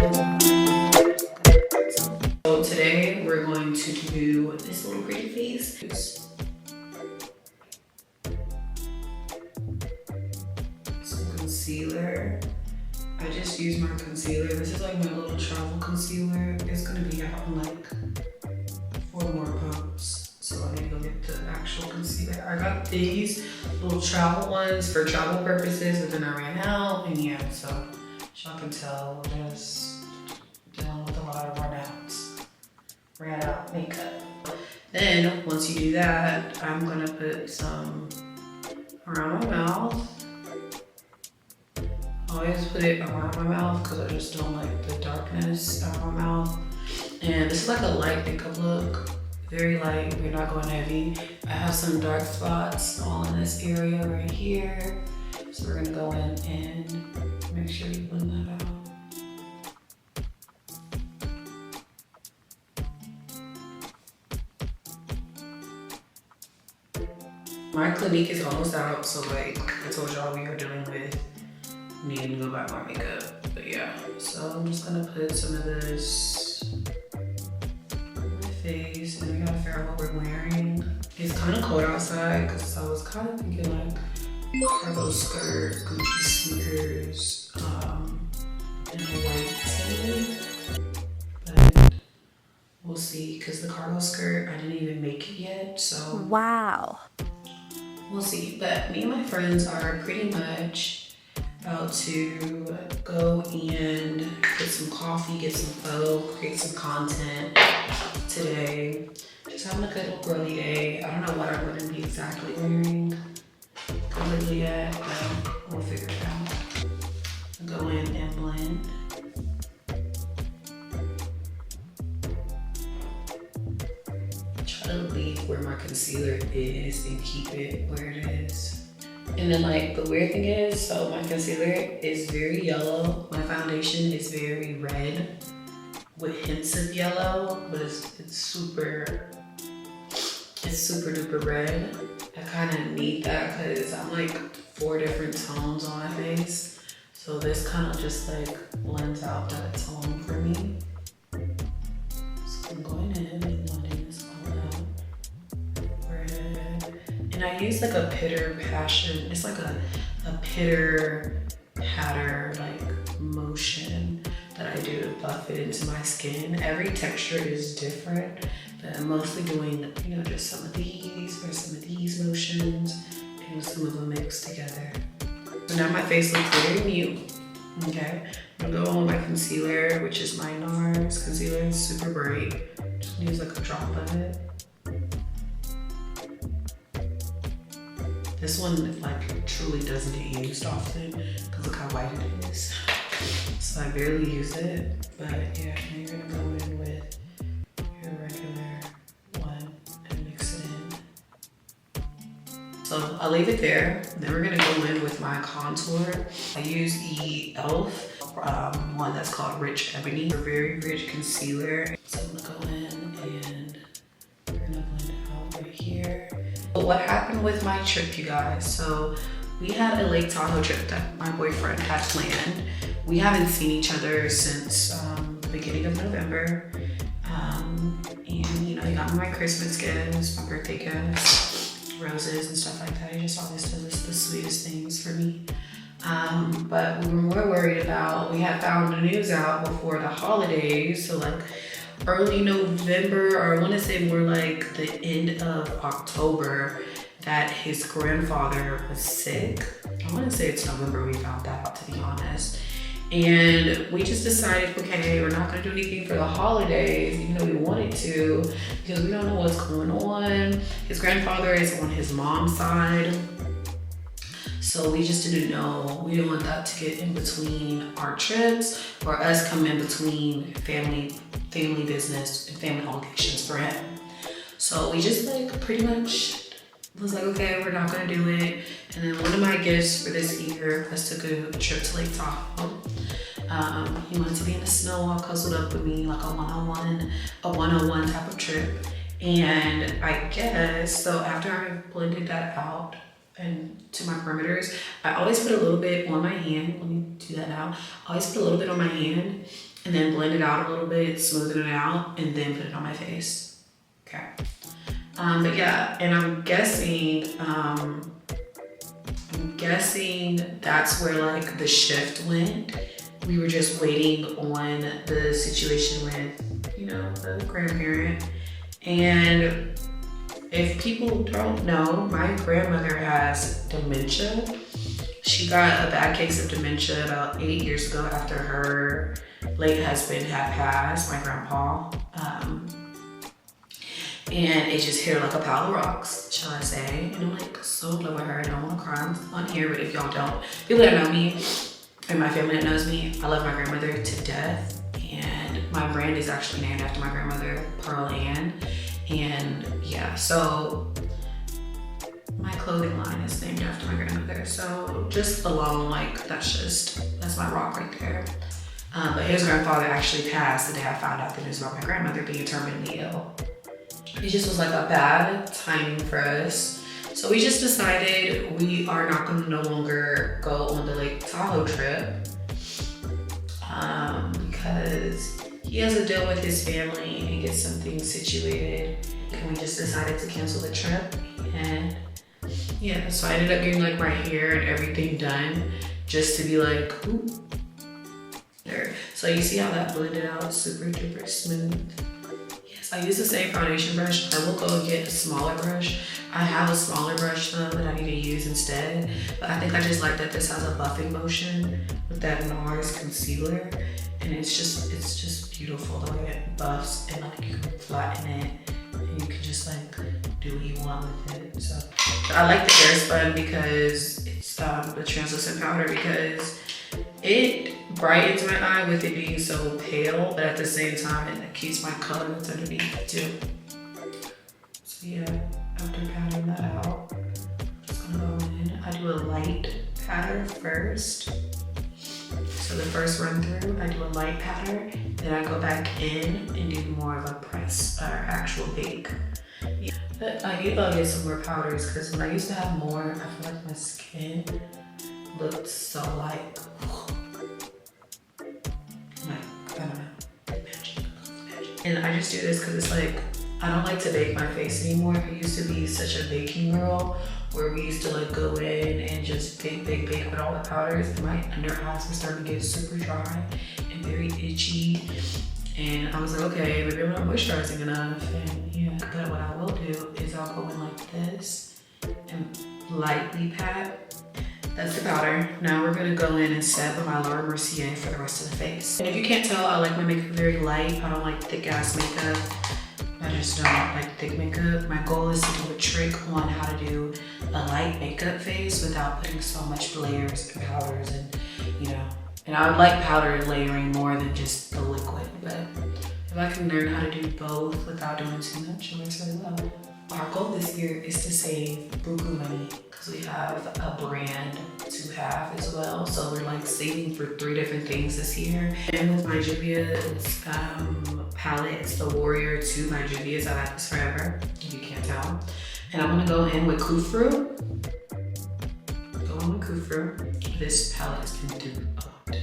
So today we're going to do this little pretty face. Some concealer. I just used my concealer. This is like my little travel concealer. It's gonna be out in like 4 more pumps. So I need to go get the actual concealer. I got these little travel ones for travel purposes, but then I ran out, and yeah, so y'all can tell we're just dealing with a lot of ran out makeup. Then once you do that, I'm gonna put some around my mouth. I always put it around my mouth because I just don't like the darkness around my mouth. And this is like a light makeup look, very light. We're not going heavy. I have some dark spots all in this area right here. So we're gonna go in and make sure you blend that out. My Clinique is almost out, so like I told y'all, we are dealing with needing to go buy more makeup. But yeah, so I'm just gonna put some of this on my face, and we gotta figure out what we're wearing. It's kind of cold outside, because I was kind of thinking like cargo skirt, Gucci sneakers, and a white tee. But we'll see, because the cargo skirt, I didn't even make it yet, so. Wow. We'll see, but me and my friends are pretty much about to go and get some coffee, get some photo, create some content today. Just having a good little girly day. I don't know what I'm gonna be exactly wearing completely yet, but we'll figure it out. Go in and blend. Try to leave where my concealer is and keep it where it is. And then like the weird thing is, so my concealer is very yellow. My foundation is very red with hints of yellow, but it's super duper red. I kind of need that because I'm like 4 different tones on my face. So this kind of just like blends out that tone for me. So I'm going in and blending this all out. Red. And I use like a pitter passion. It's like a pitter patter like motion that I do to buff it into my skin. Every texture is different, but I'm mostly doing, you know, just some of these or some of these motions and some of them mixed together. So now my face looks very mute. Okay, I'm gonna go on with my concealer, which is my NARS concealer. It's super bright. Just use like a drop of it. This one like truly doesn't get used often because look how white it is. So I barely use it, but yeah, now you're gonna go in with your regular one and mix it in. So I'll leave it there. Then we're gonna go in with my contour. I use the e.l.f. One that's called Rich Ebony. A very rich concealer. So I'm gonna go in and we're gonna blend it out right here. What happened with my trip, you guys? So we had a Lake Tahoe trip that my boyfriend had planned. We haven't seen each other since the beginning of November. And you know, he got me my Christmas gifts, my birthday gifts, roses and stuff like that. He just always does the sweetest things for me. But we were more worried about, we had found the news out before the holidays, so like early November, or I want to say more like the end of October, that his grandfather was sick. I want to say it's November we found that out, to be honest. And we just decided, okay, we're not gonna do anything for the holidays, even though we wanted to, because we don't know what's going on. His grandfather is on his mom's side. So we just didn't know, we didn't want that to get in between our trips or us come in between family business and family obligations for him. So we just like pretty much was like, okay, we're not gonna do it. And then one of my gifts for this year was to go a trip to Lake Tahoe. He wanted to be in the snow all cuddled up with me, like a one-on-one type of trip. And I guess, so after I blended that out and to my perimeters, I always put a little bit on my hand. Let me do that now. I always put a little bit on my hand and then blend it out a little bit, smoothen it out, and then put it on my face. Okay. But yeah, and I'm guessing that's where like the shift went. We were just waiting on the situation with, you know, the grandparent. And if people don't know, my grandmother has dementia. She got a bad case of dementia about 8 years ago after her late husband had passed, my grandpa. And it just hit her like a pile of rocks, shall I say. And I'm like so in love with her. I don't want to cry on here, but if y'all don't, people that know me and my family that knows me, I love my grandmother to death. And my brand is actually named after my grandmother, Pearl Ann. And yeah, so my clothing line is named after my grandmother. So just alone, like that's my rock right there. But his grandfather actually passed the day I found out the news about my grandmother being terminally ill. It just was like a bad timing for us. So we just decided we are not going to no longer go on the Lake Tahoe trip because he has to deal with his family and get some things situated. And we just decided to cancel the trip. And yeah, so I ended up getting like my hair and everything done just to be like, ooh. There. So you see how that blended out super duper smooth. I use the same foundation brush. I will go get a smaller brush. I have a smaller brush though that I need to use instead. But I think I just like that this has a buffing motion with that NARS concealer. And it's just beautiful the way it buffs and like you can flatten it. And you can just like do what you want with it. So I like the Airspun because it's the translucent powder because it brightens my eye with it being so pale, but at the same time, it keeps my color that's underneath it too. So yeah, after patting that out, I'm just gonna go in. I do a light patter first. So the first run through, I do a light patter, then I go back in and do more of a press or actual bake. Yeah. But I need to get some more powders because when I used to have more, I feel like my skin looked so like, I don't know, magic. And I just do this because it's like, I don't like to bake my face anymore. I used to be such a baking girl where we used to like go in and just bake with all the powders, and my under eyes were starting to get super dry and very itchy. And I was like, okay, maybe I'm not moisturizing enough. And yeah, but what I will do is I'll go in like this and lightly pat. That's the powder. Now we're gonna go in and set with my Laura Mercier for the rest of the face. And if you can't tell, I like my makeup very light. I don't like thick ass makeup. I just don't like thick makeup. My goal is to do a trick on how to do a light makeup face without putting so much layers and powders and, you know. And I would like powder layering more than just the liquid, but if I can learn how to do both without doing too much, it works really well. Our goal this year is to save Grwm money because we have a brand to have as well. So we're like saving for 3 different things this year. And with my Juvia's palette, it's the Warrior 2 by Juvia's. I've had this forever, if you can't tell. And I'm gonna go in with Kufru. Go in with Kufru. This palette is gonna do a lot.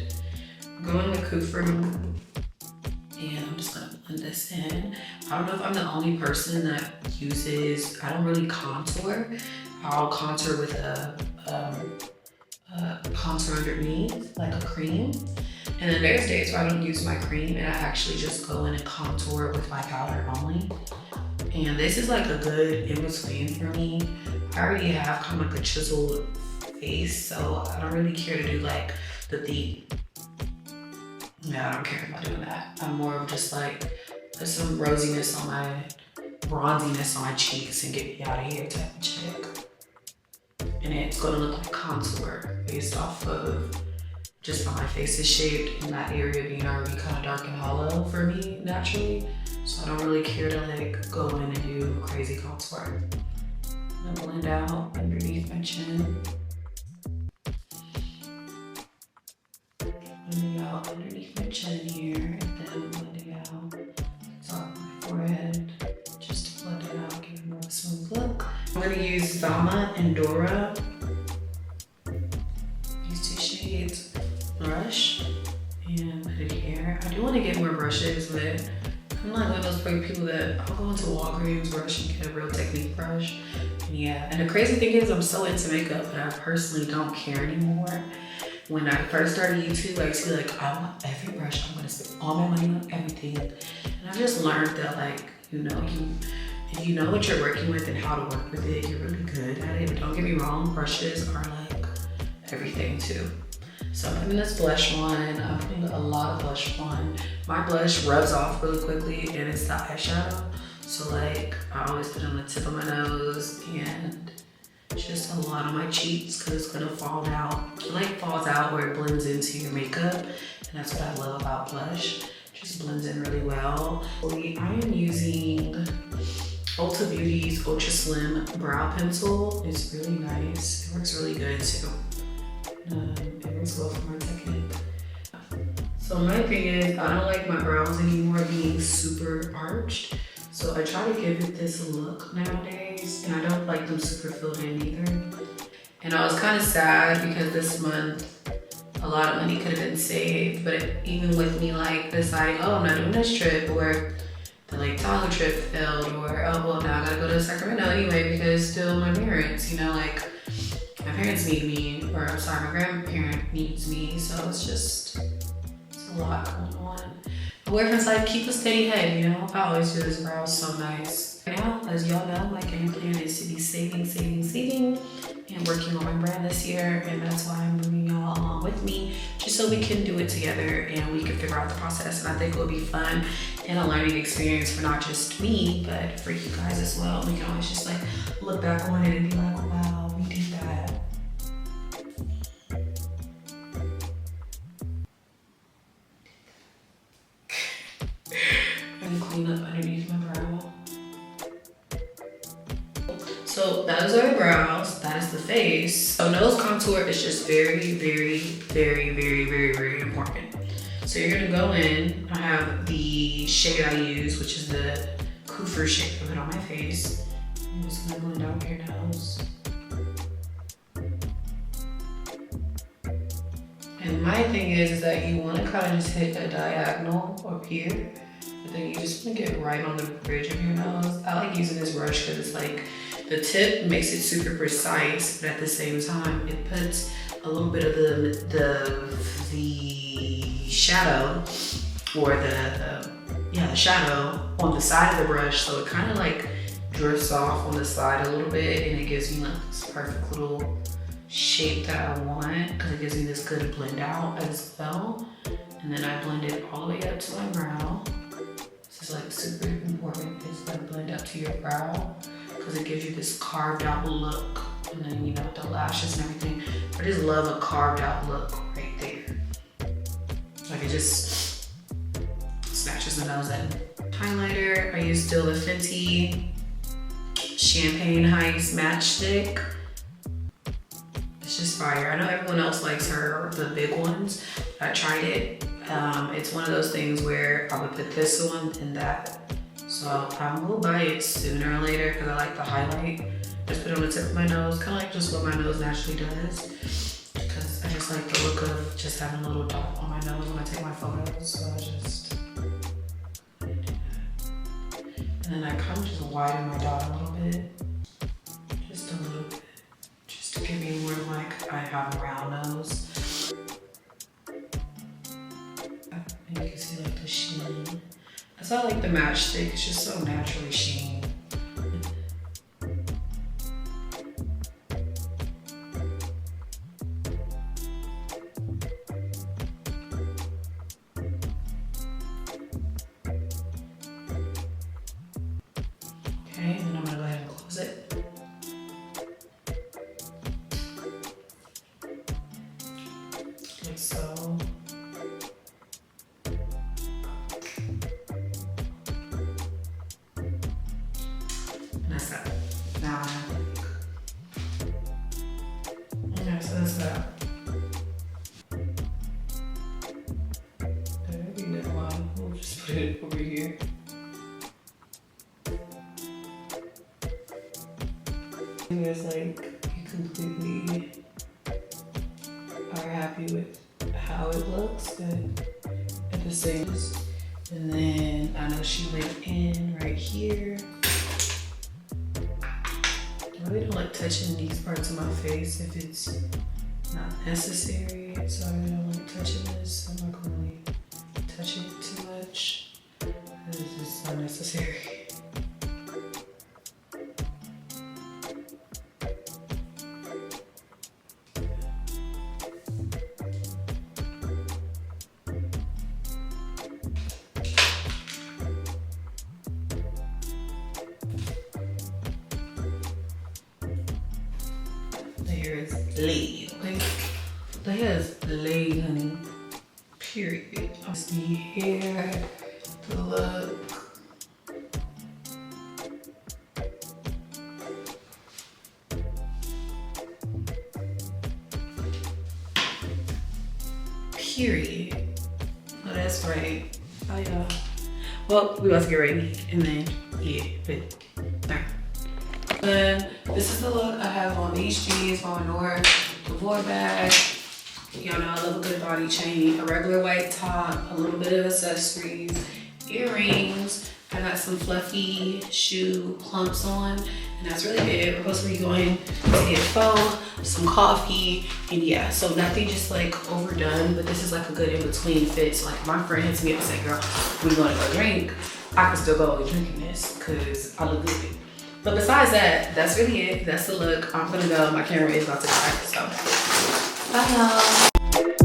Go in with Kufru. And I'm just gonna blend this in. I don't know if I'm the only person that uses, I don't really contour. I'll contour with a contour underneath, like a cream. And then there's days where I don't use my cream and I actually just go in and contour with my powder only. And this is like a good in-between for me. I already have kind of like a chiseled face, so I don't really care to do like the deep. Yeah, I don't care about doing that. I'm more of just like, put some rosiness on my, bronziness on my cheeks and get me out of here type of chick. And it's gonna look like contour based off of just how my face is shaped and that area being already kind of dark and hollow for me naturally. So I don't really care to like go in and do crazy contour. I'm gonna blend out underneath my chin. Blending out underneath my chin here, and then blending out top of my forehead, just to blend it out, give it more of a smooth look. I'm gonna use Zama and Dora, these 2 shades, brush, and put it here. I do want to get more brushes, but I'm like one of those people that I'll go into Walgreens brush and get a Real Technique brush. And yeah, and the crazy thing is I'm so into makeup, but I personally don't care anymore. When I first started YouTube, I used to be like, I want every brush, I'm gonna spend all my money on everything. And I just learned that, like, if you know what you're working with and how to work with it, you're really good at it. But don't get me wrong, brushes are like everything too. So I'm putting this blush on. I'm putting a lot of blush on. My blush rubs off really quickly and it's the eyeshadow. So like, I always put it on the tip of my nose and just a lot on my cheeks because it's gonna fall out. It like falls out where it blends into your makeup. And that's what I love about blush. Just blends in really well. I am using Ulta Beauty's Ultra Slim Brow Pencil. It's really nice. It works really good too. It works well for my technique. So my thing is, I don't like my brows anymore being super arched. So I try to give it this look nowadays, and I don't like them super filled in either. And I was kind of sad because this month, a lot of money could have been saved, but even with me like deciding, oh, I'm not doing this trip, or the Lake Tahoe trip failed, or oh, well, now I gotta go to Sacramento anyway because still my parents, like my parents need me, or I'm sorry, my grandparent needs me, so it's a lot going on. My boyfriend's like, keep a steady head, I always do this brow so nice. Right now, as y'all know, my game plan is to be saving, and working on my brand this year, and that's why I'm bringing y'all along with me, just so we can do it together and we can figure out the process. And I think it will be fun and a learning experience for not just me, but for you guys as well. We can always just like look back on it and be like, wow, we did that. I'm gonna clean up underneath my brow. So those are the brows, that is the face. So nose contour is just very, very, very, very, very, very important. So you're gonna go in, I have the shade I use, which is the Kufer shade, put it on my face. I'm just gonna blend out your nose. And my thing is that you wanna kinda just hit a diagonal up here, but then you just wanna get right on the bridge of your nose. I like using this brush because it's like, the tip makes it super precise, but at the same time, it puts a little bit of the shadow, or the shadow on the side of the brush, so it kind of like drifts off on the side a little bit, and it gives me like this perfect little shape that I want, because it gives me this good blend out as well. And then I blend it all the way up to my brow. This is like super important, is to blend up to your brow, because it gives you this carved out look. And then, the lashes and everything. I just love a carved out look right there. Like it just snatches the nose in. Highlighter, I use still the Fenty Champagne Heights Matchstick. It's just fire. I know everyone else likes the big ones. I tried it. It's one of those things where I would put this one and that. So I will buy it sooner or later because I like the highlight. Just put it on the tip of my nose, kind of like just what my nose naturally does. Because I just like the look of just having a little dot on my nose when I take my photos. So I just do that. And then I kind of just widen my dot a little bit. Just a little bit. Just to give me more like I have a round nose. And you can see like the sheen. That's why I like the matchstick, it's just so naturally sheen. Okay, and then I'm gonna go ahead and close it. Like so. That's that. Now I have okay, so that's that. There we go. We'll just put it over here. And it's like you completely are happy with how it looks, but at the the same. And then I know she went in right here. I really don't like touching these parts of my face if it's not necessary. So I really don't like touching this. I'm not gonna really touch it too much. This is unnecessary. The hair is laid. The hair is laid, honey. Period. The hair, the look. Period. Oh, that's right. Oh, yeah. Well, we about to get ready, and then yeah, but and this is the look I have on these jeans, on North, the board bag. Y'all know I love a good body chain, a regular white top, a little bit of accessories, earrings. I got some fluffy shoe clumps on, and that's really it. We're supposed to be going to get pho, some coffee, and yeah, so nothing just like overdone, but this is like a good in-between fit. So like my friend hits me up and said, girl, we gonna go drink. I can still go drinking this because I look good. But besides that, that's really it. That's the look. I'm gonna go. My camera is about to die, so bye y'all.